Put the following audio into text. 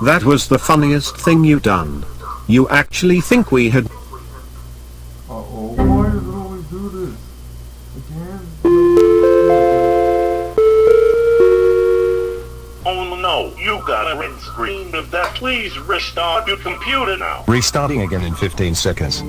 That was the funniest thing you done. You actually think we had... Uh-oh, why does it always do this? Again? Oh no, you got a red screen of that. Please restart your computer now. Restarting again in 15 seconds.